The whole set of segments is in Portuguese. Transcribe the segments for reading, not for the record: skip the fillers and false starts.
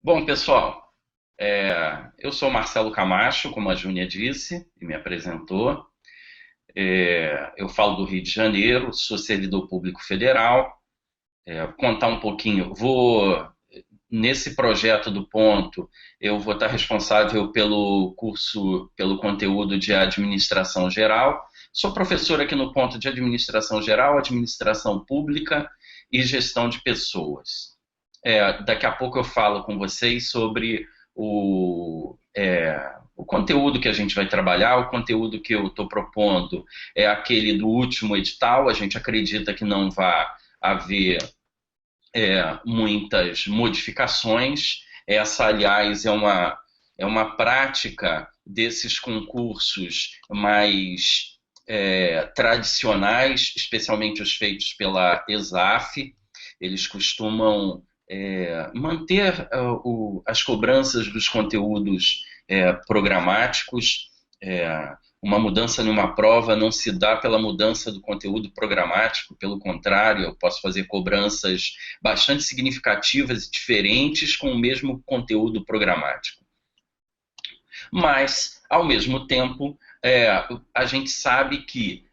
Bom, pessoal, eu sou Marcelo Camacho, como a Júnia disse e me apresentou. Eu falo do Rio de Janeiro, sou servidor público federal. Contar um pouquinho, nesse projeto do Ponto, eu vou estar responsável pelo curso, pelo conteúdo de administração geral. Sou professor aqui no Ponto de administração geral, administração pública e gestão de pessoas. Daqui a pouco eu falo com vocês sobre o conteúdo que a gente vai trabalhar. O conteúdo que eu estou propondo é aquele do último edital. A gente acredita que não vai haver muitas modificações. Essa, aliás, é uma prática desses concursos mais tradicionais, especialmente os feitos pela ESAF. Eles costumam manter as cobranças dos conteúdos programáticos. Uma mudança numa prova não se dá pela mudança do conteúdo programático, pelo contrário, eu posso fazer cobranças bastante significativas e diferentes com o mesmo conteúdo programático. Mas, ao mesmo tempo, a gente sabe que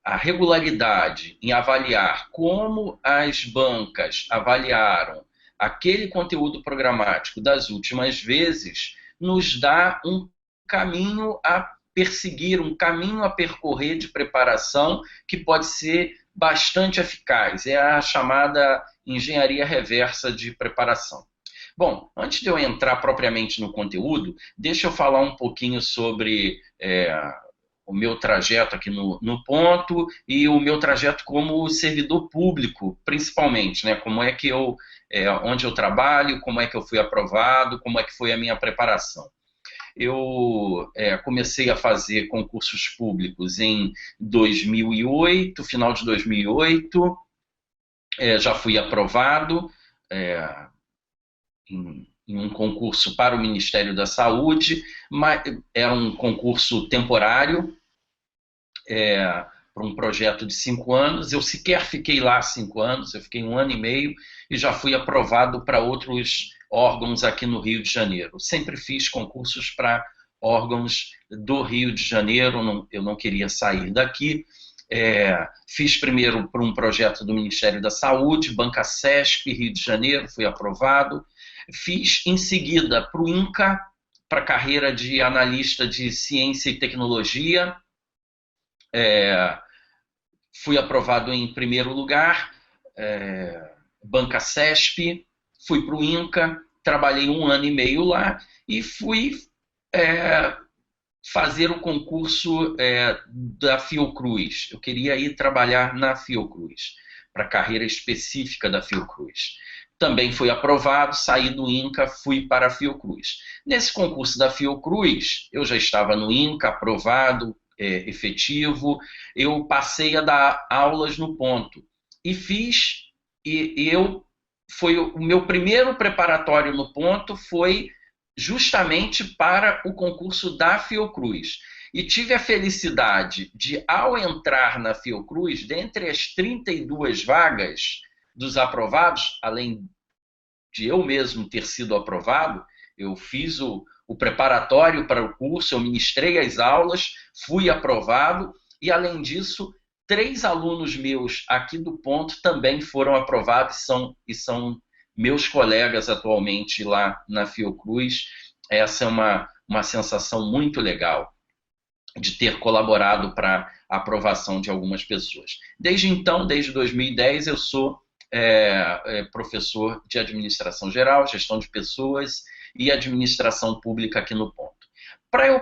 a regularidade em avaliar como as bancas avaliaram aquele conteúdo programático das últimas vezes nos dá um caminho a perseguir, um caminho a percorrer de preparação que pode ser bastante eficaz. É a chamada engenharia reversa de preparação. Bom, antes de eu entrar propriamente no conteúdo, deixa eu falar um pouquinho sobre o meu trajeto aqui no Ponto e o meu trajeto como servidor público, principalmente, né? Como é que onde eu trabalho, como é que eu fui aprovado, como é que foi a minha preparação. Eu comecei a fazer concursos públicos em 2008, final de 2008, já fui aprovado em um concurso para o Ministério da Saúde, mas era um concurso temporário, para um projeto de 5 anos. Eu sequer fiquei lá 5 anos, eu fiquei 1 ano e meio e já fui aprovado para outros órgãos aqui no Rio de Janeiro. Sempre fiz concursos para órgãos do Rio de Janeiro, eu não queria sair daqui. Fiz primeiro para um projeto do Ministério da Saúde, Banca CESP, Rio de Janeiro, fui aprovado. Fiz em seguida para o INCA, para a carreira de analista de ciência e tecnologia. Fui aprovado em primeiro lugar, Banca CESP, fui para o INCA, trabalhei 1 ano e meio lá e fui fazer o concurso da Fiocruz. Eu queria ir trabalhar na Fiocruz, para a carreira específica da Fiocruz. Também fui aprovado, saí do INCA, fui para a Fiocruz. Nesse concurso da Fiocruz, eu já estava no INCA, aprovado, efetivo, eu passei a dar aulas no Ponto. E foi o meu primeiro preparatório no Ponto, foi justamente para o concurso da Fiocruz. E tive a felicidade de, ao entrar na Fiocruz, dentre as 32 vagas dos aprovados, além de eu mesmo ter sido aprovado, eu fiz o preparatório para o curso, eu ministrei as aulas, fui aprovado e, além disso, 3 alunos meus aqui do Ponto também foram aprovados e são meus colegas atualmente lá na Fiocruz. Essa é uma sensação muito legal de ter colaborado para a aprovação de algumas pessoas. Desde então, desde 2010, eu sou professor de administração geral, gestão de pessoas e administração pública aqui no Ponto. Para eu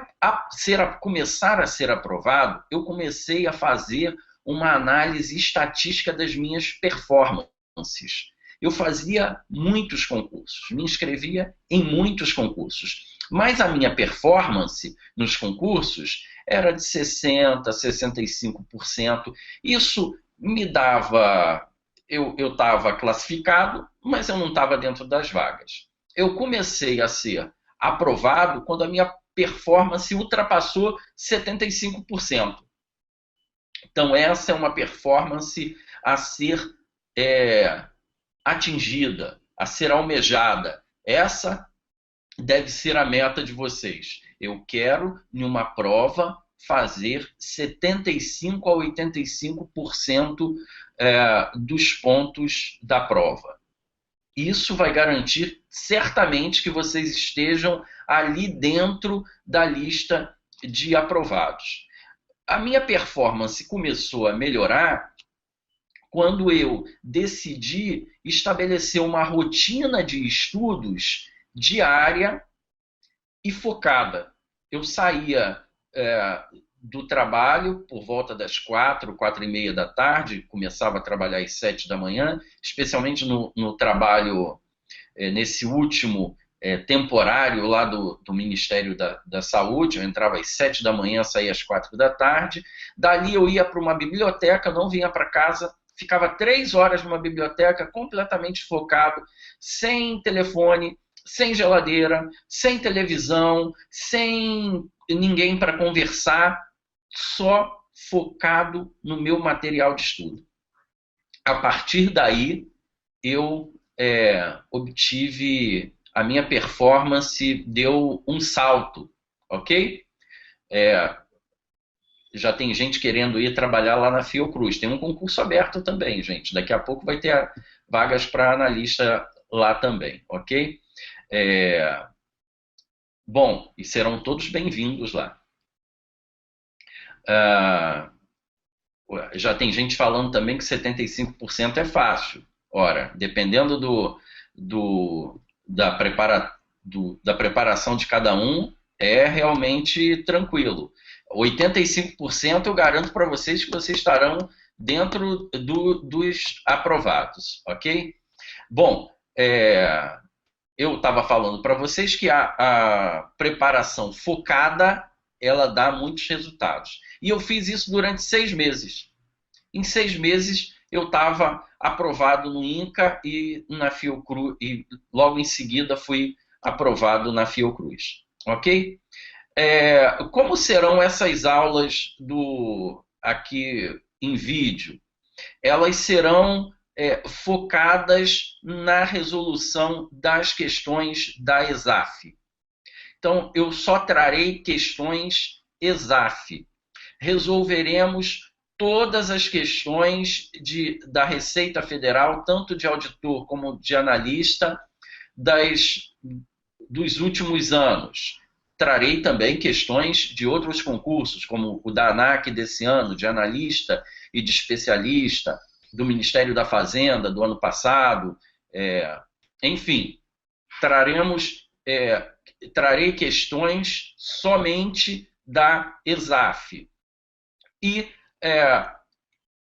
começar a ser aprovado, eu comecei a fazer uma análise estatística das minhas performances. Eu fazia muitos concursos, me inscrevia em muitos concursos, mas a minha performance nos concursos era de 60%, 65%. Isso me dava... Eu estava classificado, mas eu não estava dentro das vagas. Eu comecei a ser aprovado quando a minha performance ultrapassou 75%. Então, essa é uma performance a ser atingida, a ser almejada. Essa deve ser a meta de vocês. Eu quero, em uma prova, fazer 75 a 85% dos pontos da prova. Isso vai garantir certamente que vocês estejam ali dentro da lista de aprovados. A minha performance começou a melhorar quando eu decidi estabelecer uma rotina de estudos diária e focada. Eu saía do trabalho por volta das 4h30 da tarde, começava a trabalhar às 7 da manhã, especialmente no trabalho, nesse último temporário lá do Ministério da Saúde. Eu entrava às 7 da manhã, saía às 4 da tarde. Dali eu ia para uma biblioteca, não vinha para casa, ficava 3 horas numa biblioteca completamente focado, sem telefone, sem geladeira, sem televisão, sem ninguém para conversar, só focado no meu material de estudo. A partir daí, eu obtive, a minha performance deu um salto, ok? Já tem gente querendo ir trabalhar lá na Fiocruz. Tem um concurso aberto também, gente. Daqui a pouco vai ter vagas para analista lá também, ok? Bom, e serão todos bem-vindos lá. Já tem gente falando também que 75% é fácil. Ora, dependendo da preparação de cada um, é realmente tranquilo. 85% eu garanto para vocês que vocês estarão dentro dos aprovados, ok? Bom, eu estava falando para vocês que a preparação focada, ela dá muitos resultados. E eu fiz isso durante 6 meses. Em 6 meses, eu estava aprovado no INCA e na Fiocruz, e logo em seguida fui aprovado na Fiocruz, ok? Como serão essas aulas aqui em vídeo? Elas serão focadas na resolução das questões da ESAF. Então, eu só trarei questões ESAF. Resolveremos todas as questões da Receita Federal, tanto de auditor como de analista, dos últimos anos. Trarei também questões de outros concursos, como o da ANAC desse ano, de analista e de especialista, do Ministério da Fazenda do ano passado. Enfim, trarei questões somente da ESAF. E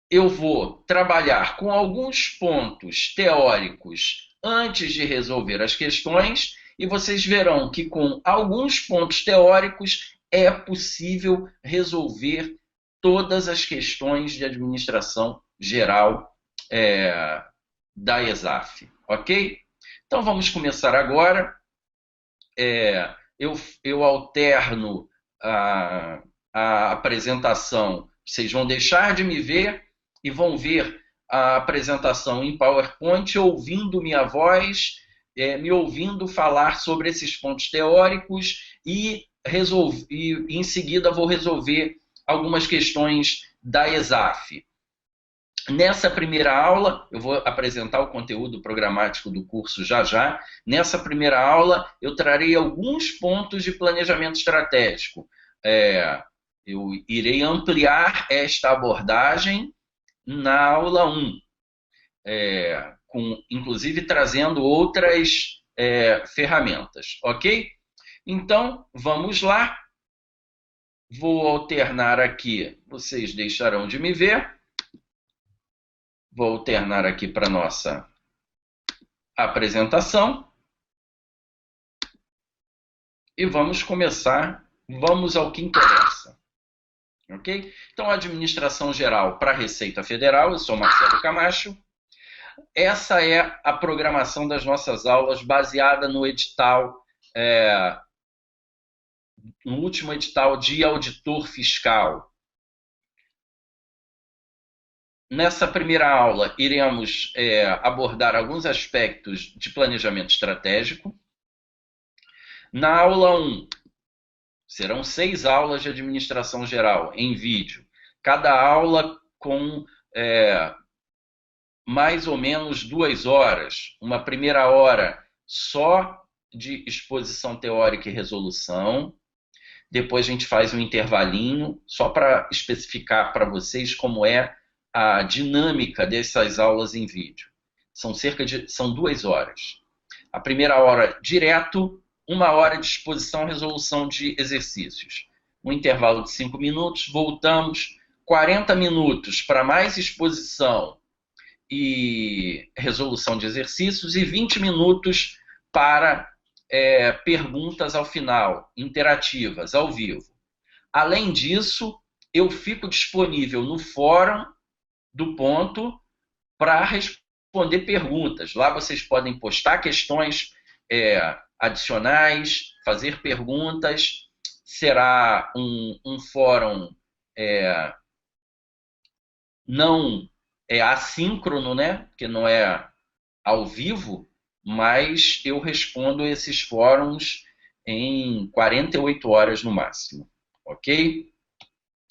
eu vou trabalhar com alguns pontos teóricos antes de resolver as questões, e vocês verão que com alguns pontos teóricos é possível resolver todas as questões de administração geral da ESAF, ok? Então vamos começar agora. Eu alterno a apresentação. Vocês vão deixar de me ver e vão ver a apresentação em PowerPoint, ouvindo minha voz, me ouvindo falar sobre esses pontos teóricos e em seguida vou resolver algumas questões da ESAF. Nessa primeira aula, eu vou apresentar o conteúdo programático do curso já. Nessa primeira aula, eu trarei alguns pontos de planejamento estratégico. Eu irei ampliar esta abordagem na aula 1, inclusive trazendo outras ferramentas, ok? Então, vamos lá. Vou alternar aqui, vocês deixarão de me ver. Vou alternar aqui para a nossa apresentação. E vamos começar, vamos ao que interessa. Ok? Então, administração geral para a Receita Federal, eu sou Marcelo Camacho. Essa é a programação das nossas aulas baseada no edital, no último edital de auditor fiscal. Nessa primeira aula, iremos abordar alguns aspectos de planejamento estratégico. Na aula 1, serão 6 aulas de administração geral em vídeo, cada aula com mais ou menos 2 horas. Uma primeira hora só de exposição teórica e resolução. Depois a gente faz um intervalinho, só para especificar para vocês como é a dinâmica dessas aulas em vídeo. São 2 horas. A primeira hora direto, 1 hora de exposição e resolução de exercícios. Um intervalo de 5 minutos, voltamos, 40 minutos para mais exposição e resolução de exercícios e 20 minutos para perguntas ao final, interativas, ao vivo. Além disso, eu fico disponível no fórum do ponto para responder perguntas. Lá vocês podem postar questões adicionais, fazer perguntas. Será um fórum não assíncrono, né? Porque não é ao vivo, mas eu respondo esses fóruns em 48 horas no máximo, ok?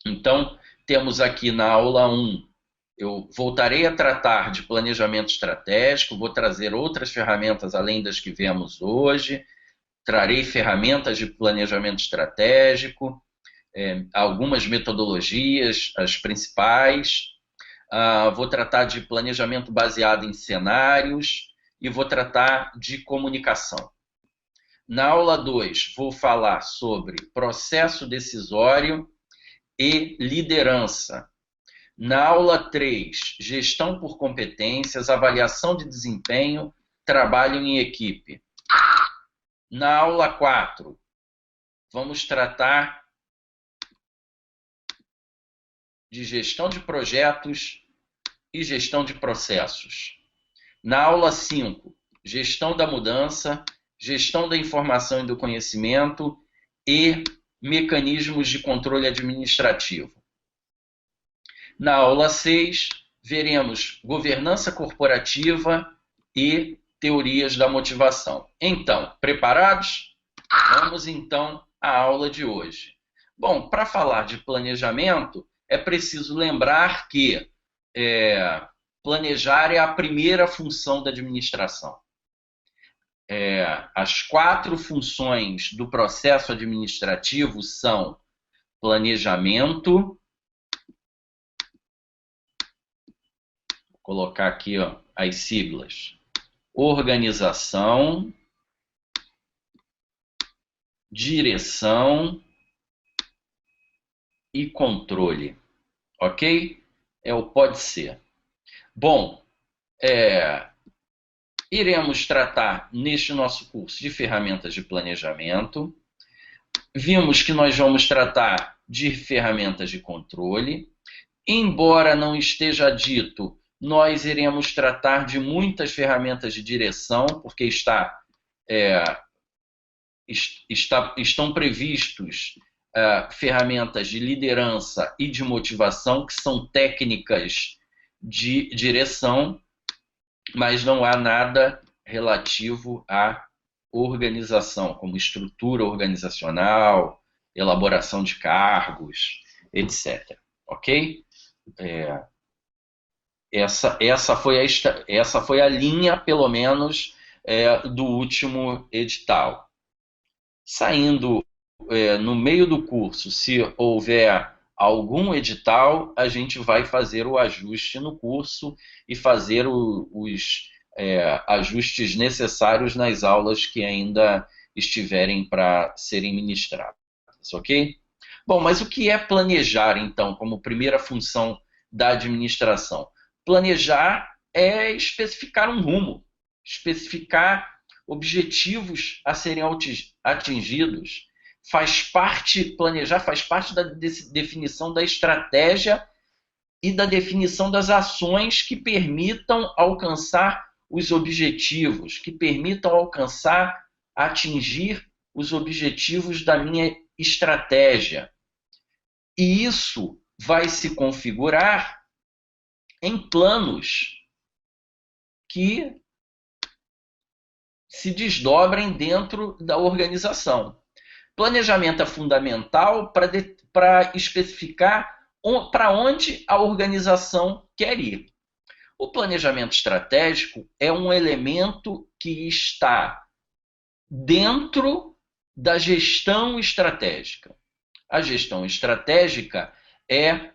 Então, temos aqui na aula 1, eu voltarei a tratar de planejamento estratégico, vou trazer outras ferramentas além das que vemos hoje, trarei ferramentas de planejamento estratégico, algumas metodologias, as principais, vou tratar de planejamento baseado em cenários, e vou tratar de comunicação. Na aula 2, vou falar sobre processo decisório e liderança. Na aula 3, gestão por competências, avaliação de desempenho, trabalho em equipe. Na aula 4, vamos tratar de gestão de projetos e gestão de processos. Na aula 5, gestão da mudança, gestão da informação e do conhecimento e mecanismos de controle administrativo. Na aula 6, veremos governança corporativa e teorias da motivação. Então, preparados? Vamos então à aula de hoje. Bom, para falar de planejamento, é preciso lembrar que planejar é a primeira função da administração. As 4 funções do processo administrativo são planejamento, vou colocar aqui as siglas, organização, direção e controle, ok? Pode ser. Bom, iremos tratar neste nosso curso de ferramentas de planejamento. Vimos que nós vamos tratar de ferramentas de controle. Embora não esteja dito, nós iremos tratar de muitas ferramentas de direção, porque estão previstos ferramentas de liderança e de motivação, que são técnicas de direção, mas não há nada relativo à organização, como estrutura organizacional, elaboração de cargos, etc. Ok? Essa foi a linha, pelo menos, do último edital. Saindo no meio do curso, se houver algum edital, a gente vai fazer o ajuste no curso e fazer os ajustes necessários nas aulas que ainda estiverem para serem ministradas, ok? Bom, mas o que é planejar, então, como primeira função da administração? Planejar é especificar um rumo, especificar objetivos a serem atingidos. Planejar faz parte da definição da estratégia e da definição das ações que permitam alcançar os objetivos, que permitam atingir os objetivos da minha estratégia. E isso vai se configurar em planos que se desdobrem dentro da organização. Planejamento é fundamental para especificar para onde a organização quer ir. O planejamento estratégico é um elemento que está dentro da gestão estratégica. A gestão estratégica é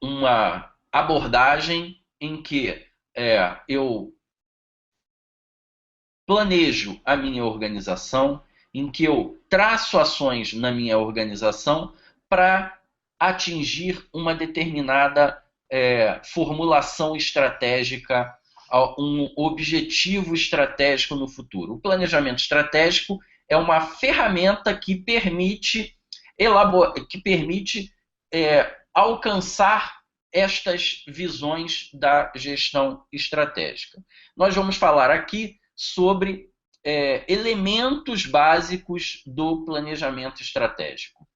uma abordagem em que eu planejo a minha organização, em que eu traço ações na minha organização para atingir uma determinada formulação estratégica, um objetivo estratégico no futuro. O planejamento estratégico é uma ferramenta que permite alcançar estas visões da gestão estratégica. Nós vamos falar aqui sobre elementos básicos do planejamento estratégico.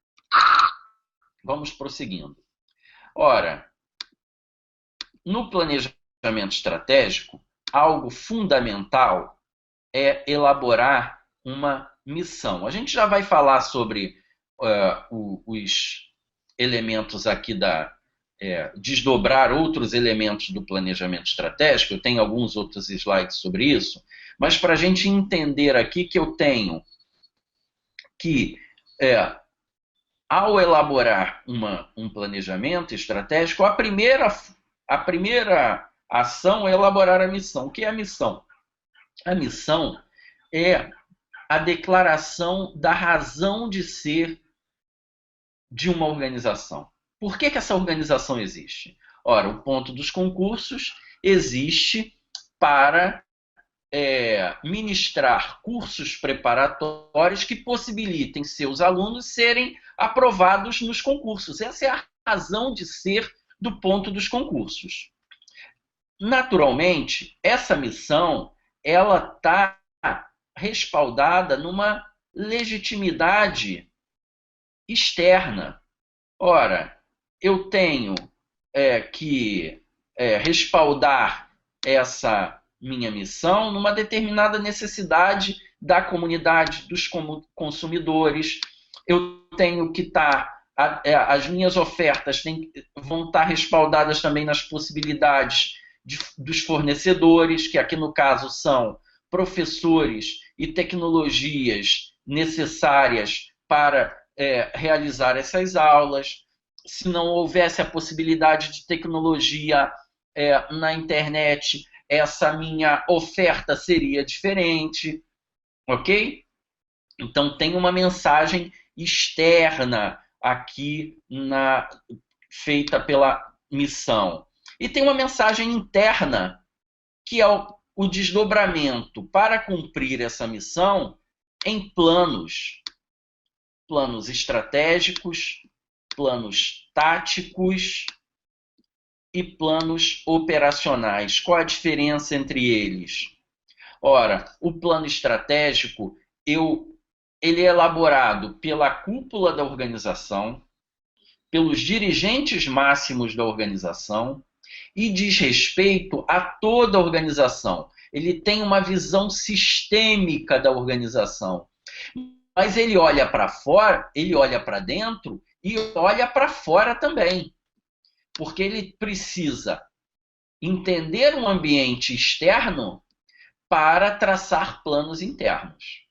Vamos prosseguindo. Ora, no planejamento estratégico, algo fundamental é elaborar uma missão. A gente já vai falar sobre os elementos aqui desdobrar outros elementos do planejamento estratégico. Eu tenho alguns outros slides sobre isso, mas para a gente entender aqui que eu tenho que, ao elaborar um planejamento estratégico, a primeira ação é elaborar a missão. O que é a missão? A missão é a declaração da razão de ser de uma organização. Por que essa organização existe? Ora, o ponto dos concursos existe para ministrar cursos preparatórios que possibilitem seus alunos serem aprovados nos concursos. Essa é a razão de ser do ponto dos concursos. Naturalmente, essa missão ela está respaldada numa legitimidade externa. Ora, eu tenho que respaldar essa minha missão numa determinada necessidade da comunidade, dos consumidores. Eu tenho que as minhas ofertas vão estar respaldadas também nas possibilidades dos fornecedores, que aqui no caso são professores e tecnologias necessárias para realizar essas aulas. Se não houvesse a possibilidade de tecnologia na internet, essa minha oferta seria diferente, ok? Então tem uma mensagem externa aqui feita pela missão. E tem uma mensagem interna, que é o desdobramento para cumprir essa missão em planos estratégicos, planos táticos e planos operacionais. Qual a diferença entre eles? Ora, o plano estratégico ele é elaborado pela cúpula da organização, pelos dirigentes máximos da organização e diz respeito a toda a organização. Ele tem uma visão sistêmica da organização. Mas ele olha para fora, ele olha para dentro e olha para fora também. Porque ele precisa entender um ambiente externo para traçar planos internos.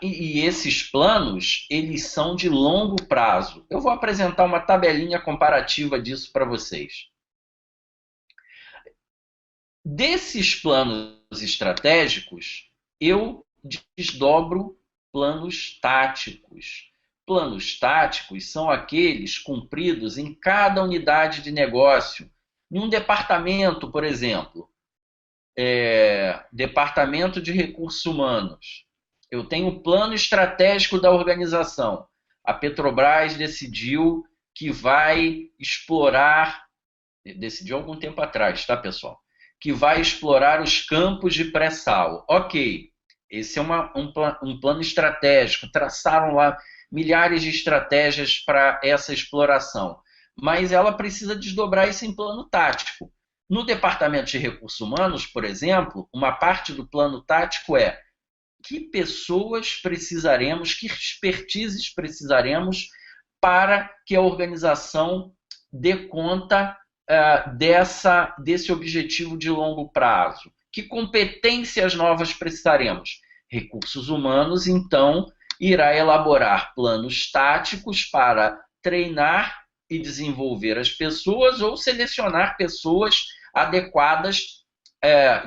E esses planos, eles são de longo prazo. Eu vou apresentar uma tabelinha comparativa disso para vocês. Desses planos estratégicos, eu desdobro planos táticos. Planos táticos são aqueles cumpridos em cada unidade de negócio. Em um departamento, por exemplo, departamento de recursos humanos, eu tenho um plano estratégico da organização. A Petrobras decidiu que vai explorar, decidiu há algum tempo atrás, tá, pessoal? Que vai explorar os campos de pré-sal. Ok, esse é um plano estratégico. Traçaram lá milhares de estratégias para essa exploração. mas ela precisa desdobrar isso em plano tático. No Departamento de Recursos Humanos, por exemplo, uma parte do plano tático é que pessoas precisaremos, que expertises precisaremos para que a organização dê conta desse objetivo de longo prazo. Que competências novas precisaremos? Recursos Humanos, então, irá elaborar planos táticos para treinar e desenvolver as pessoas ou selecionar pessoas adequadas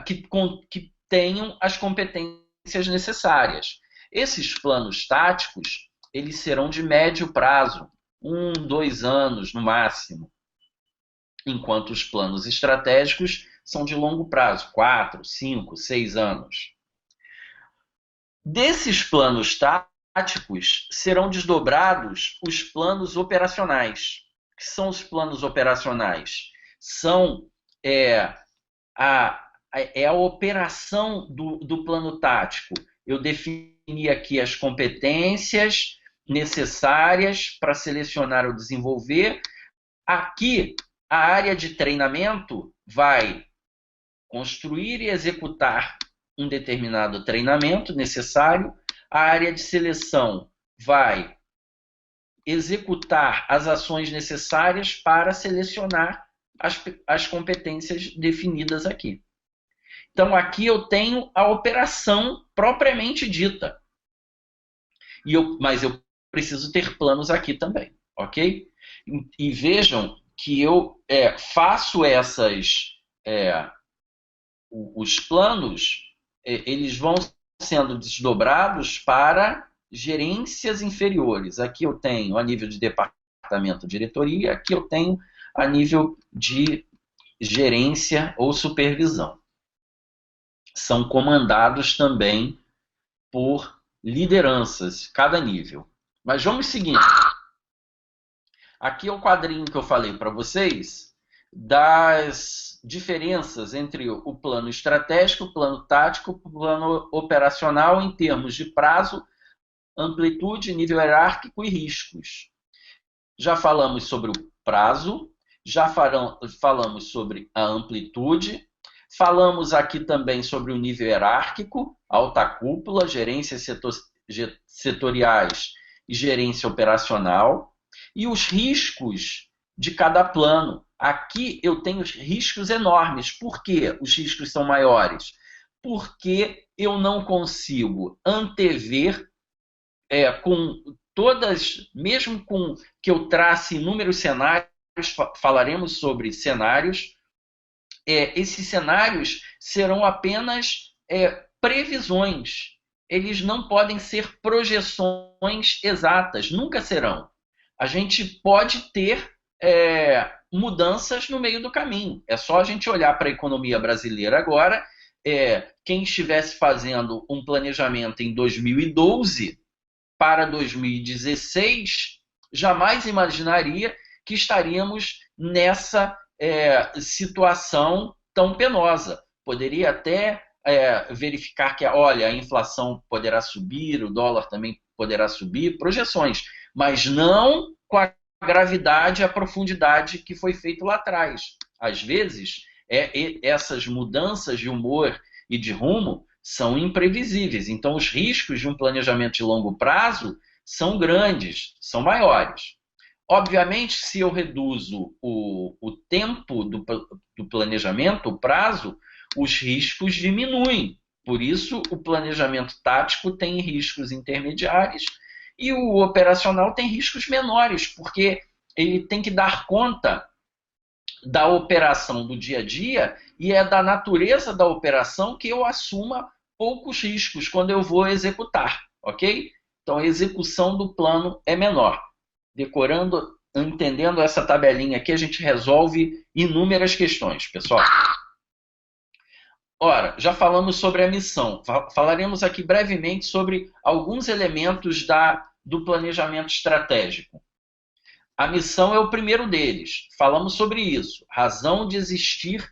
que tenham as competências necessárias. Esses planos táticos, eles serão de médio prazo, 1, 2 anos no máximo, enquanto os planos estratégicos são de longo prazo, 4, 5, 6 anos. Desses planos táticos serão desdobrados os planos operacionais. O que são os planos operacionais? São a operação do plano tático. Eu defini aqui as competências necessárias para selecionar ou desenvolver. Aqui, a área de treinamento vai construir e executar um determinado treinamento necessário. A área de seleção vai executar as ações necessárias para selecionar as competências definidas aqui. Então, aqui eu tenho a operação propriamente dita. Mas eu preciso ter planos aqui também, ok? E vejam que eu faço os planos, eles vão sendo desdobrados para gerências inferiores. Aqui eu tenho a nível de departamento, diretoria, aqui eu tenho a nível de gerência ou supervisão. São comandados também por lideranças, cada nível. Mas vamos seguindo. Aqui é o quadrinho que eu falei para vocês das diferenças entre o plano estratégico, o plano tático, o plano operacional em termos de prazo, amplitude, nível hierárquico e riscos. Já falamos sobre o prazo, já falamos sobre a amplitude, falamos aqui também sobre o nível hierárquico, alta cúpula, gerências setoriais e gerência operacional, e os riscos de cada plano. Aqui eu tenho riscos enormes. Por que os riscos são maiores? Porque eu não consigo antever com todas, mesmo com que eu trace inúmeros cenários, falaremos sobre cenários, esses cenários serão apenas previsões. Eles não podem ser projeções exatas, nunca serão. A gente pode ter mudanças no meio do caminho. É só a gente olhar para a economia brasileira agora. Quem estivesse fazendo um planejamento em 2012 para 2016, jamais imaginaria que estaríamos nessa situação tão penosa. Poderia até verificar que, olha, a inflação poderá subir, o dólar também poderá subir, projeções, mas não com a gravidade e a profundidade que foi feito lá atrás. Às vezes, essas mudanças de humor e de rumo são imprevisíveis. Então, os riscos de um planejamento de longo prazo são grandes, são maiores. Obviamente, se eu reduzo o tempo do planejamento, o prazo, os riscos diminuem. Por isso, o planejamento tático tem riscos intermediários e o operacional tem riscos menores, porque ele tem que dar conta da operação do dia a dia e é da natureza da operação que eu assuma poucos riscos quando eu vou executar, ok? Então, a execução do plano é menor. Decorando, entendendo essa tabelinha aqui, a gente resolve inúmeras questões, pessoal. Ora, já falamos sobre a missão. Falaremos aqui brevemente sobre alguns elementos do planejamento estratégico. A missão é o primeiro deles. Falamos sobre isso. Razão de existir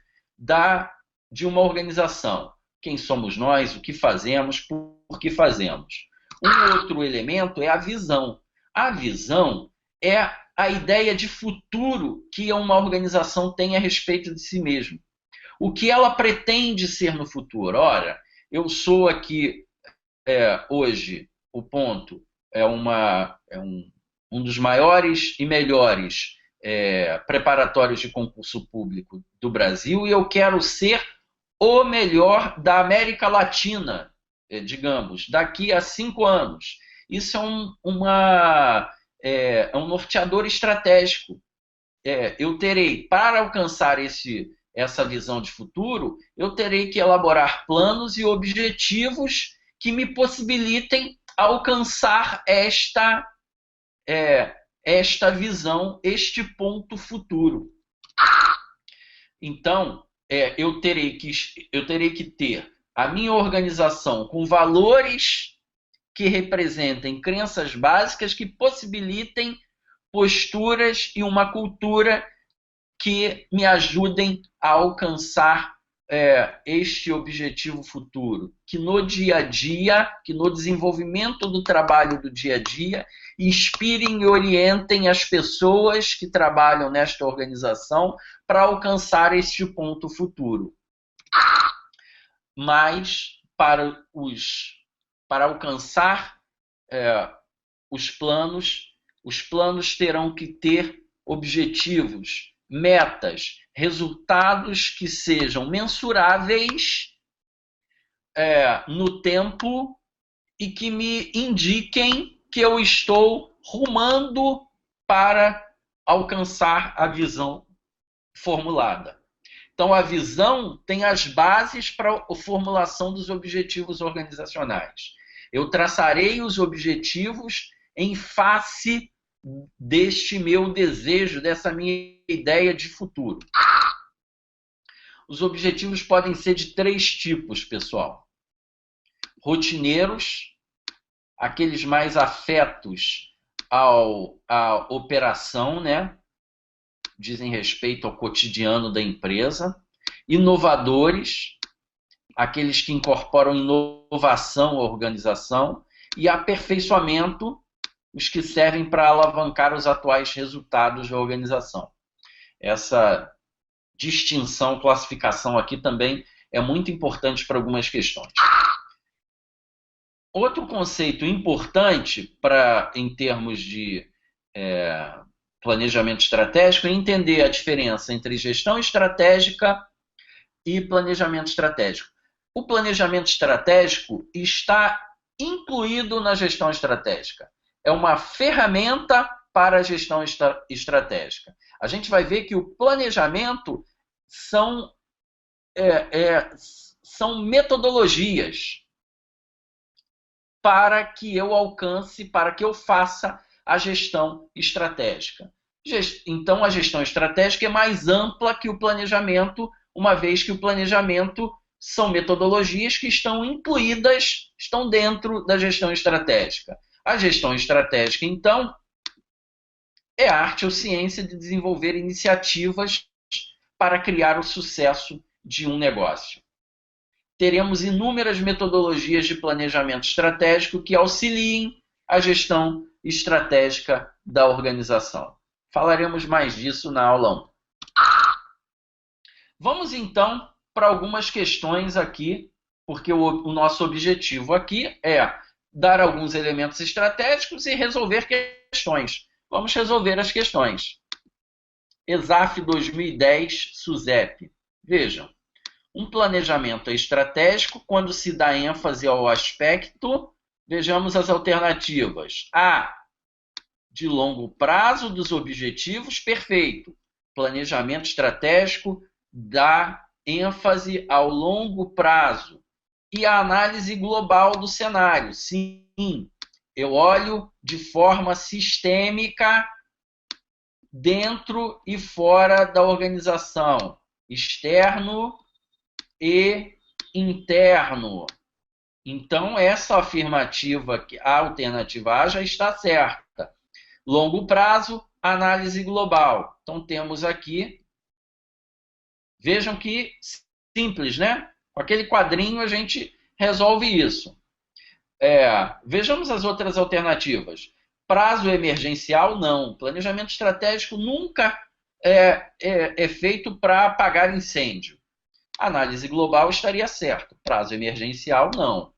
de uma organização. Quem somos nós, o que fazemos, por que fazemos. Um outro elemento é a visão. A visão é a ideia de futuro que uma organização tem a respeito de si mesma. O que ela pretende ser no futuro? Ora, eu sou aqui hoje, o ponto um dos maiores e melhores preparatórios de concurso público do Brasil, e eu quero ser o melhor da América Latina, digamos, daqui a 5 anos. Isso é um norteador estratégico. Eu terei, para alcançar essa visão de futuro, eu terei que elaborar planos e objetivos que me possibilitem alcançar esta visão, este ponto futuro. Então, eu terei que ter a minha organização com valores que representem crenças básicas que possibilitem posturas e uma cultura que me ajudem a alcançar este objetivo futuro, que no dia a dia, que no desenvolvimento do trabalho do dia a dia, inspirem e orientem as pessoas que trabalham nesta organização para alcançar este ponto futuro. Mas, para alcançar os planos terão que ter objetivos, metas, resultados que sejam mensuráveis no tempo e que me indiquem que eu estou rumando para alcançar a visão formulada. Então, a visão tem as bases para a formulação dos objetivos organizacionais. Eu traçarei os objetivos em face deste meu desejo, dessa minha ideia de futuro. Os objetivos podem ser de 3 tipos, pessoal. Rotineiros, aqueles mais afetos à operação, né? Dizem respeito ao cotidiano da empresa. Inovadores, aqueles que incorporam inovação à organização. E aperfeiçoamento, os que servem para alavancar os atuais resultados da organização. Essa distinção, classificação aqui também é muito importante para algumas questões. Outro conceito importante em termos de planejamento estratégico é entender a diferença entre gestão estratégica e planejamento estratégico. O planejamento estratégico está incluído na gestão estratégica. É uma ferramenta para a gestão estratégica. A gente vai ver que o planejamento são metodologias para que eu alcance, para que eu faça a gestão estratégica. Então, a gestão estratégica é mais ampla que o planejamento, uma vez que o planejamento são metodologias que estão incluídas, estão dentro da gestão estratégica. A gestão estratégica, então, é a arte ou ciência de desenvolver iniciativas para criar o sucesso de um negócio. Teremos inúmeras metodologias de planejamento estratégico que auxiliem a gestão estratégica da organização. Falaremos mais disso na aula 1. Vamos, então, para algumas questões aqui, porque o nosso objetivo aqui é dar alguns elementos estratégicos e resolver questões. Vamos resolver as questões. ESAF 2010, SUSEP. Vejam, um planejamento é estratégico quando se dá ênfase ao aspecto. Vejamos as alternativas. A, de longo prazo dos objetivos, perfeito. Planejamento estratégico dá ênfase ao longo prazo. E a análise global do cenário. Sim, eu olho de forma sistêmica dentro e fora da organização, externo e interno. Então, essa afirmativa, a alternativa A, já está certa. Longo prazo, análise global. Então, temos aqui, vejam que simples, né? Com aquele quadrinho a gente resolve isso. Vejamos as outras alternativas. Prazo emergencial, não. Planejamento estratégico nunca é feito para apagar incêndio. Análise global estaria certo. Prazo emergencial, não.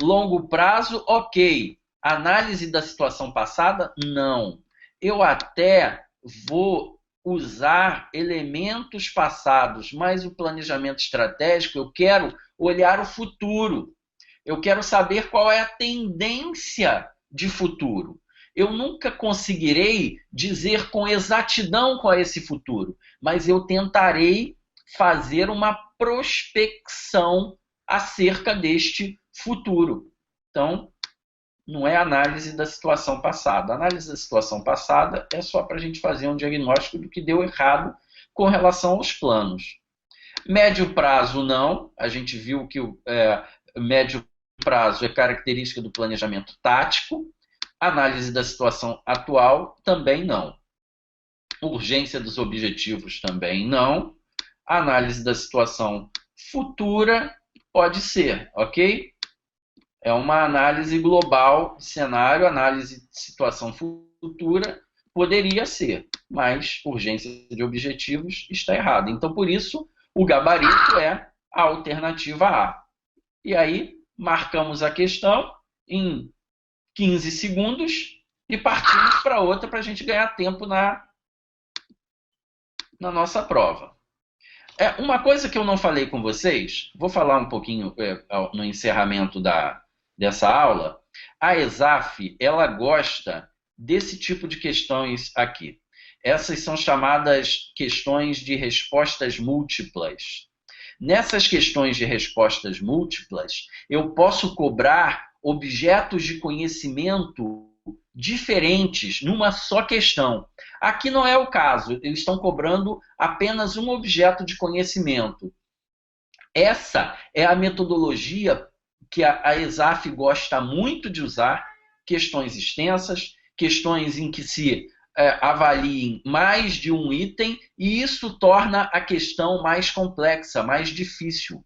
Longo prazo, ok. Análise da situação passada, não. Eu até vou usar elementos passados, mas o planejamento estratégico, eu quero olhar o futuro. Eu quero saber qual é a tendência de futuro. Eu nunca conseguirei dizer com exatidão qual é esse futuro, mas eu tentarei fazer uma prospecção acerca deste futuro. Então, não é análise da situação passada. A análise da situação passada é só para a gente fazer um diagnóstico do que deu errado com relação aos planos. Médio prazo, não. A gente viu que o médio prazo é característica do planejamento tático. Análise da situação atual, também não. Urgência dos objetivos, também não. Análise da situação futura, pode ser, ok? É uma análise global de cenário, análise de situação futura, poderia ser, mas urgência de objetivos está errado. Então, por isso, o gabarito é a alternativa A. E aí, marcamos a questão em 15 segundos e partimos para outra para a gente ganhar tempo na nossa prova. Uma coisa que eu não falei com vocês, vou falar um pouquinho no encerramento dessa aula. A ESAF, ela gosta desse tipo de questões aqui. Essas são chamadas questões de respostas múltiplas. Nessas questões de respostas múltiplas, eu posso cobrar objetos de conhecimento diferentes numa só questão. Aqui não é o caso, eles estão cobrando apenas um objeto de conhecimento. Essa é a metodologia que a ESAF gosta muito de usar, questões extensas, questões em que se avaliem mais de um item, e isso torna a questão mais complexa, mais difícil.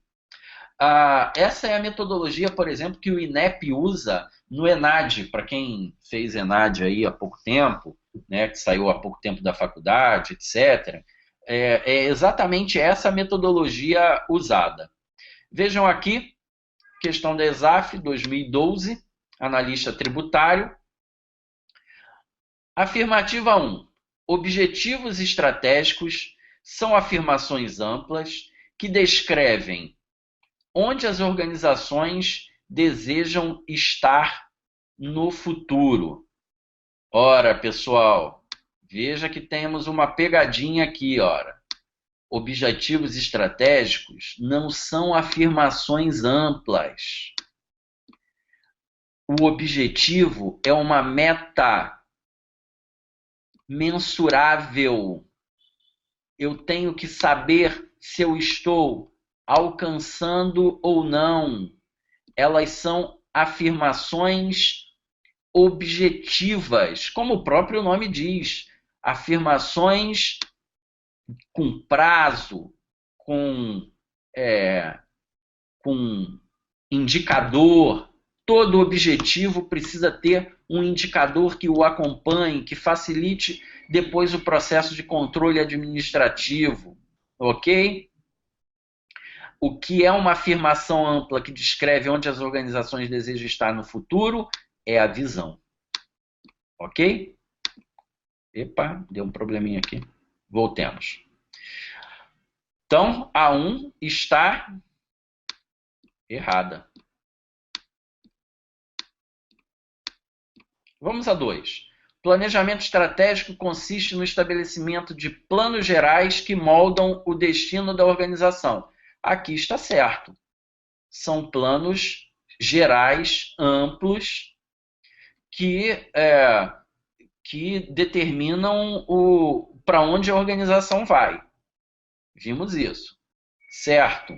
Essa é a metodologia, por exemplo, que o INEP usa no ENAD, para quem fez ENAD aí há pouco tempo, né, que saiu há pouco tempo da faculdade, etc. É exatamente essa metodologia usada. Vejam aqui, questão da ESAF 2012, analista tributário. Afirmativa 1. Objetivos estratégicos são afirmações amplas que descrevem onde as organizações desejam estar no futuro. Ora, pessoal, veja que temos uma pegadinha aqui, ora. Objetivos estratégicos não são afirmações amplas. O objetivo é uma meta mensurável. Eu tenho que saber se eu estou alcançando ou não. Elas são afirmações objetivas, como o próprio nome diz. Afirmações com prazo, com indicador. Todo objetivo precisa ter um indicador que o acompanhe, que facilite depois o processo de controle administrativo, ok? O que é uma afirmação ampla que descreve onde as organizações desejam estar no futuro é a visão, ok? Epa, deu um probleminha aqui. Voltemos. Então, a 1 está errada. Vamos a 2. Planejamento estratégico consiste no estabelecimento de planos gerais que moldam o destino da organização. Aqui está certo. São planos gerais, amplos, que determinam para onde a organização vai. Vimos isso. Certo.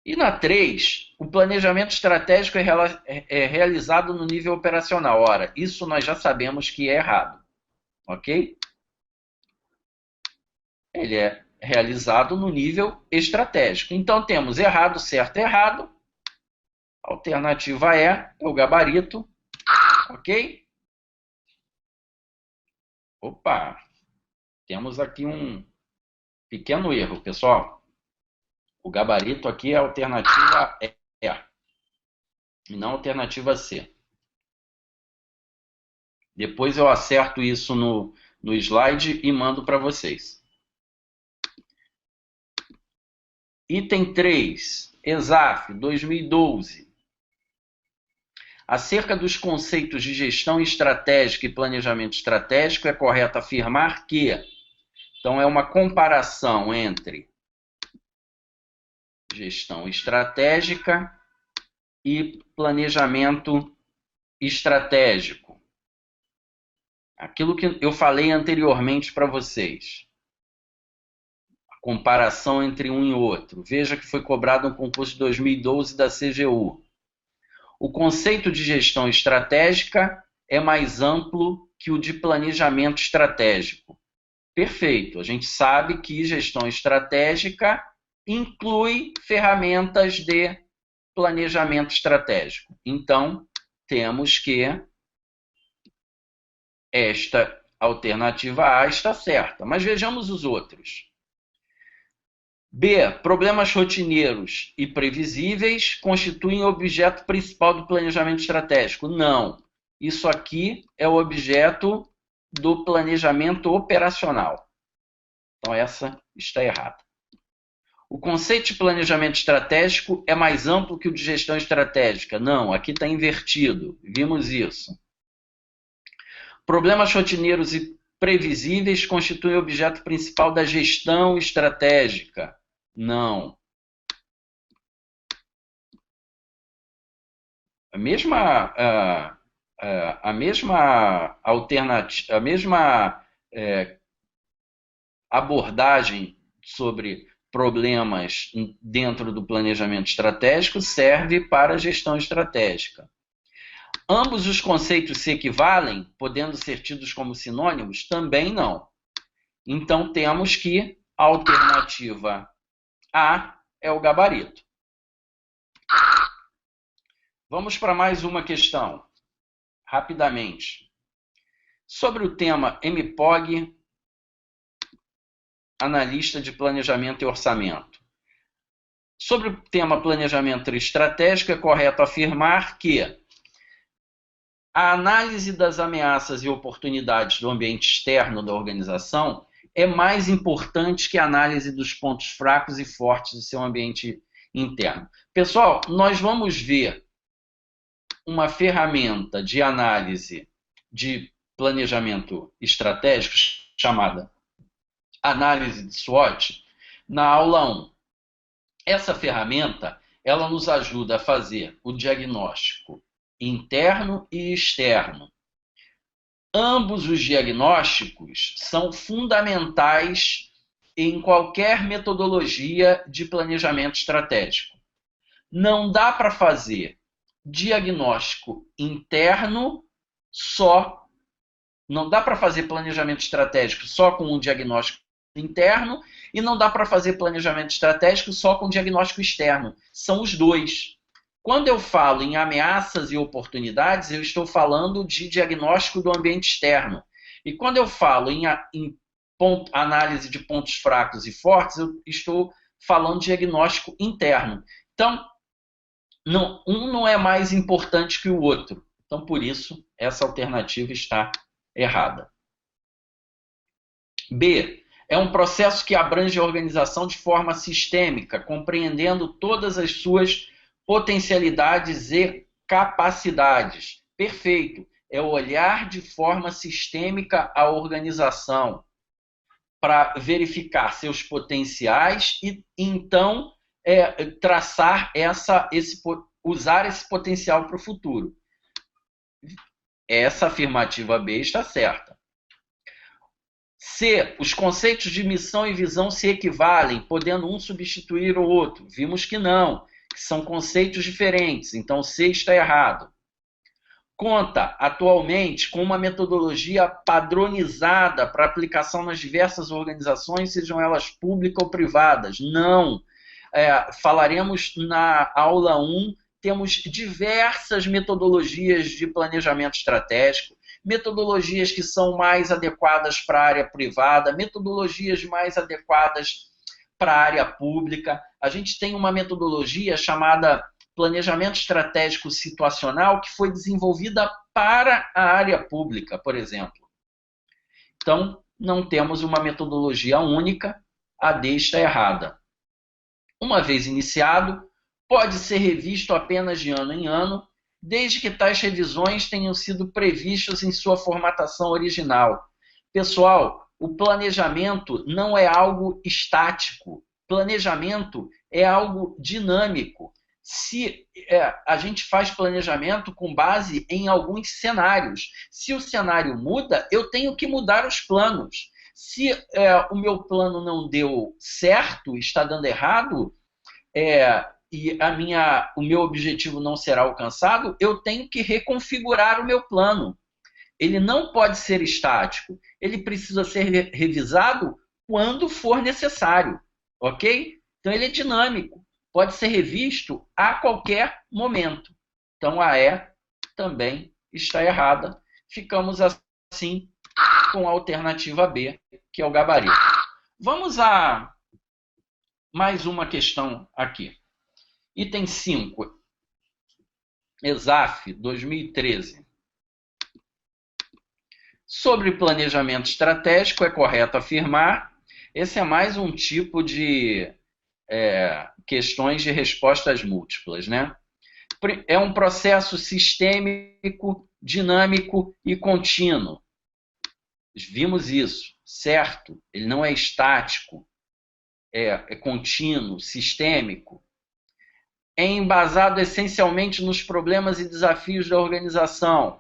E na 3, o planejamento estratégico é realizado no nível operacional. Ora, isso nós já sabemos que é errado. Ok? Ele é realizado no nível estratégico. Então, temos errado, certo, errado. A alternativa é o gabarito Ok? Opa, temos aqui um pequeno erro, pessoal. O gabarito aqui é a alternativa E, e não a alternativa C. Depois eu acerto isso no slide e mando para vocês. Item 3, ESAF 2012. Acerca dos conceitos de gestão estratégica e planejamento estratégico, é correto afirmar que, então é uma comparação entre gestão estratégica e planejamento estratégico. Aquilo que eu falei anteriormente para vocês. A comparação entre um e outro. Veja que foi cobrado no concurso de 2012 da CGU. O conceito de gestão estratégica é mais amplo que o de planejamento estratégico. Perfeito. A gente sabe que gestão estratégica inclui ferramentas de planejamento estratégico. Então, temos que esta alternativa A está certa. Mas vejamos os outros. B. Problemas rotineiros e previsíveis constituem o objeto principal do planejamento estratégico. Não. Isso aqui é o objeto do planejamento operacional. Então, essa está errada. O conceito de planejamento estratégico é mais amplo que o de gestão estratégica. Não, aqui está invertido. Vimos isso. Problemas rotineiros e previsíveis constituem o objeto principal da gestão estratégica. Não. A mesma alternativa, a mesma abordagem sobre problemas dentro do planejamento estratégico serve para a gestão estratégica. Ambos os conceitos se equivalem, podendo ser tidos como sinônimos? Também não. Então, temos que a alternativa A é o gabarito. Vamos para mais uma questão, rapidamente. Sobre o tema MPOG, analista de planejamento e orçamento. Sobre o tema planejamento estratégico, é correto afirmar que a análise das ameaças e oportunidades do ambiente externo da organização é mais importante que a análise dos pontos fracos e fortes do seu ambiente interno. Pessoal, nós vamos ver uma ferramenta de análise de planejamento estratégico chamada análise de SWOT na aula 1. Essa ferramenta, ela nos ajuda a fazer o diagnóstico interno e externo. Ambos os diagnósticos são fundamentais em qualquer metodologia de planejamento estratégico. Não dá para fazer diagnóstico interno só, não dá para fazer planejamento estratégico só com um diagnóstico interno e não dá para fazer planejamento estratégico só com diagnóstico externo. São os dois. Quando eu falo em ameaças e oportunidades, eu estou falando de diagnóstico do ambiente externo. E quando eu falo em análise de pontos fracos e fortes, eu estou falando de diagnóstico interno. Então, um não é mais importante que o outro. Então, por isso, essa alternativa está errada. B. É um processo que abrange a organização de forma sistêmica, compreendendo todas as suas potencialidades e capacidades. Perfeito. É olhar de forma sistêmica a organização para verificar seus potenciais e, então, traçar usar esse potencial para o futuro. Essa afirmativa B está certa. C. Os conceitos de missão e visão se equivalem, podendo um substituir o outro. Vimos que não, que são conceitos diferentes, então C está errado. Conta, atualmente, com uma metodologia padronizada para aplicação nas diversas organizações, sejam elas públicas ou privadas. Não. Falaremos na aula 1 temos diversas metodologias de planejamento estratégico, metodologias que são mais adequadas para a área privada, metodologias mais adequadas para a área pública. A gente tem uma metodologia chamada planejamento estratégico situacional que foi desenvolvida para a área pública, por exemplo. Então, não temos uma metodologia única, a D está errada. Uma vez iniciado, pode ser revisto apenas de ano em ano, desde que tais revisões tenham sido previstas em sua formatação original. Pessoal, o planejamento não é algo estático. Planejamento é algo dinâmico. Se a gente faz planejamento com base em alguns cenários, se o cenário muda, eu tenho que mudar os planos. Se o meu plano não deu certo, está dando errado, e o meu objetivo não será alcançado, eu tenho que reconfigurar o meu plano. Ele não pode ser estático, ele precisa ser revisado quando for necessário, ok? Então ele é dinâmico, pode ser revisto a qualquer momento. Então a E também está errada. Ficamos assim com a alternativa B, que é o gabarito. Vamos a mais uma questão aqui. Item 5, ESAF 2013. Sobre planejamento estratégico, é correto afirmar, esse é mais um tipo de questões de respostas múltiplas, né? É um processo sistêmico, dinâmico e contínuo. Vimos isso, certo? Ele não é estático, é contínuo, sistêmico. É embasado essencialmente nos problemas e desafios da organização.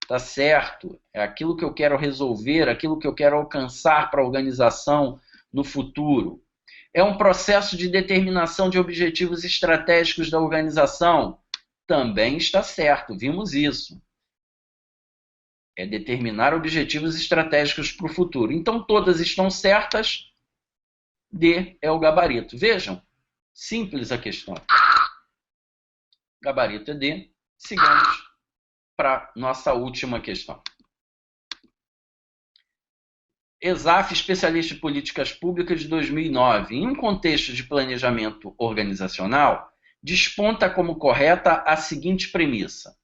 Tá certo? É aquilo que eu quero resolver, aquilo que eu quero alcançar para a organização no futuro. É um processo de determinação de objetivos estratégicos da organização. Também está certo, vimos isso. É determinar objetivos estratégicos para o futuro. Então, todas estão certas. D é o gabarito. Vejam, simples a questão. Gabarito é D. Sigamos para nossa última questão. ESAF, especialista em políticas públicas de 2009. Em um contexto de planejamento organizacional, desponta como correta a seguinte premissa.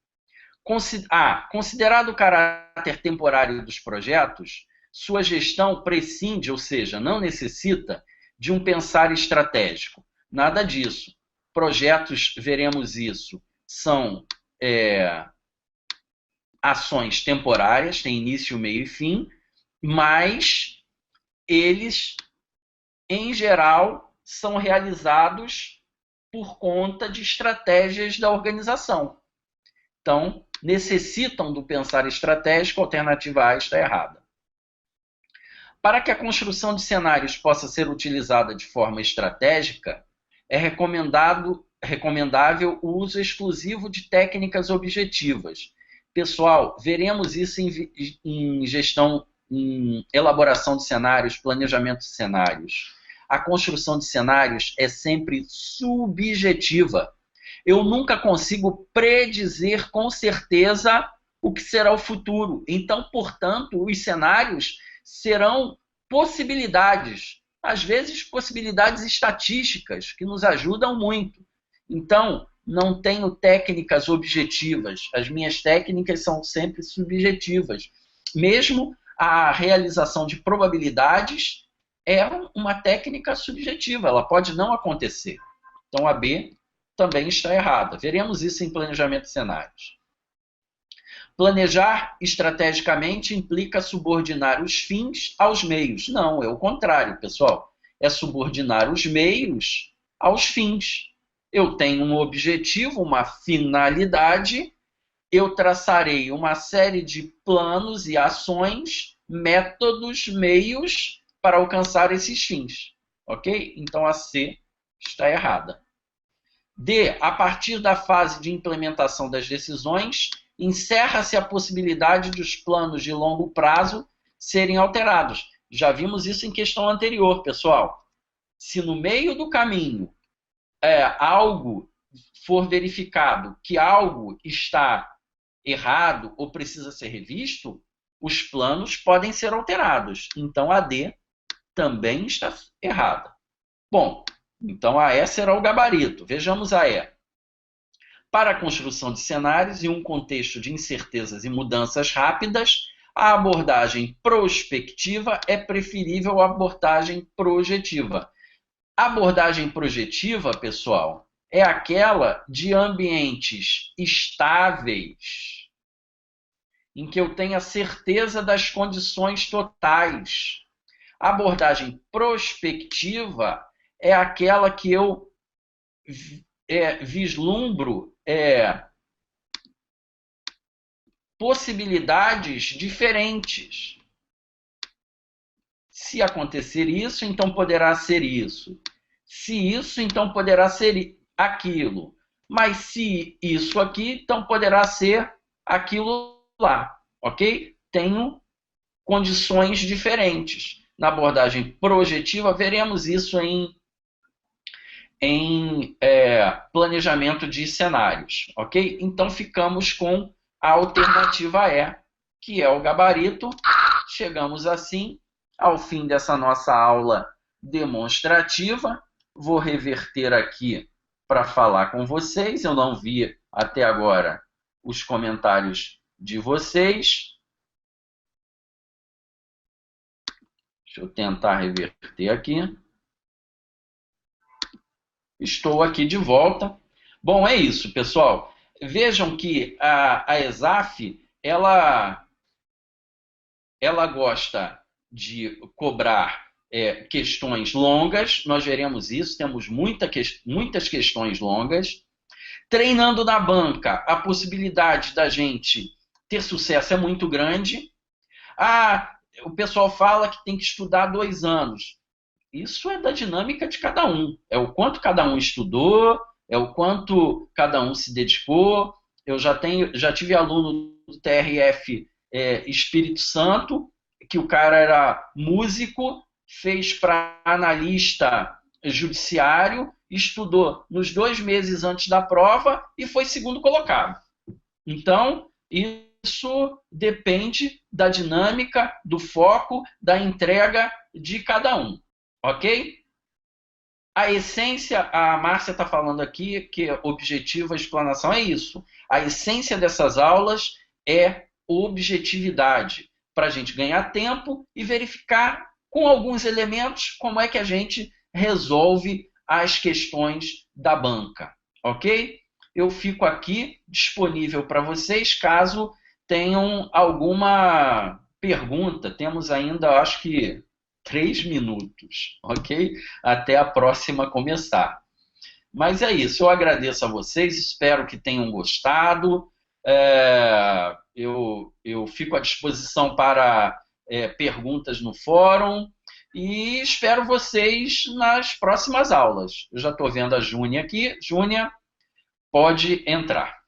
Considerado o caráter temporário dos projetos, sua gestão prescinde, ou seja, não necessita de um pensar estratégico. Nada disso. Projetos, veremos isso, são ações temporárias, têm início, meio e fim, mas eles, em geral, são realizados por conta de estratégias da organização. Então, necessitam do pensar estratégico, a alternativa A está errada. Para que a construção de cenários possa ser utilizada de forma estratégica, é recomendável o uso exclusivo de técnicas objetivas. Pessoal, veremos isso em gestão, em elaboração de cenários, planejamento de cenários. A construção de cenários é sempre subjetiva. Eu nunca consigo predizer com certeza o que será o futuro. Então, portanto, os cenários serão possibilidades, às vezes possibilidades estatísticas, que nos ajudam muito. Então, não tenho técnicas objetivas. As minhas técnicas são sempre subjetivas. Mesmo a realização de probabilidades é uma técnica subjetiva, ela pode não acontecer. Então, a B também está errada. Veremos isso em planejamento de cenários. Planejar estrategicamente implica subordinar os fins aos meios. Não, é o contrário, pessoal. É subordinar os meios aos fins. Eu tenho um objetivo, uma finalidade, eu traçarei uma série de planos e ações, métodos, meios para alcançar esses fins. Ok? Então a C está errada. D. A partir da fase de implementação das decisões, encerra-se a possibilidade dos planos de longo prazo serem alterados. Já vimos isso em questão anterior, pessoal. Se no meio do caminho algo for verificado que algo está errado ou precisa ser revisto, os planos podem ser alterados. Então, a D também está errada. Bom, então a E será o gabarito. Vejamos a E. Para a construção de cenários em um contexto de incertezas e mudanças rápidas, a abordagem prospectiva é preferível à abordagem projetiva. A abordagem projetiva, pessoal, é aquela de ambientes estáveis, em que eu tenha certeza das condições totais. A abordagem prospectiva é aquela que eu vislumbro possibilidades diferentes. Se acontecer isso, então poderá ser isso. Se isso, então poderá ser aquilo. Mas se isso aqui, então poderá ser aquilo lá. Ok? Tenho condições diferentes. Na abordagem projetiva, veremos isso em planejamento de cenários. Ok? Então ficamos com a alternativa E, que é o gabarito. Chegamos assim ao fim dessa nossa aula demonstrativa. Vou reverter aqui para falar com vocês. Eu não vi até agora os comentários de vocês. Deixa eu tentar reverter aqui. Estou aqui de volta. Bom, é isso, pessoal. Vejam que a ESAF, ela gosta de cobrar questões longas. Nós veremos isso, temos muitas questões longas. Treinando na banca, a possibilidade da gente ter sucesso é muito grande. O pessoal fala que tem que estudar 2 anos. Isso é da dinâmica de cada um. É o quanto cada um estudou, é o quanto cada um se dedicou. Eu já tive aluno do TRF Espírito Santo, que o cara era músico, fez para analista judiciário, estudou nos 2 meses antes da prova e foi segundo colocado. Então, isso depende da dinâmica, do foco, da entrega de cada um. Ok? A essência, a Márcia está falando aqui que objetivo, a explanação é isso. A essência dessas aulas é objetividade, para a gente ganhar tempo e verificar com alguns elementos como é que a gente resolve as questões da banca. Ok? Eu fico aqui disponível para vocês caso tenham alguma pergunta. Temos ainda, acho que 3 minutos, ok? Até a próxima começar. Mas é isso, eu agradeço a vocês, espero que tenham gostado. Eu fico à disposição para perguntas no fórum e espero vocês nas próximas aulas. Eu já estou vendo a Júnia aqui. Júnia, pode entrar.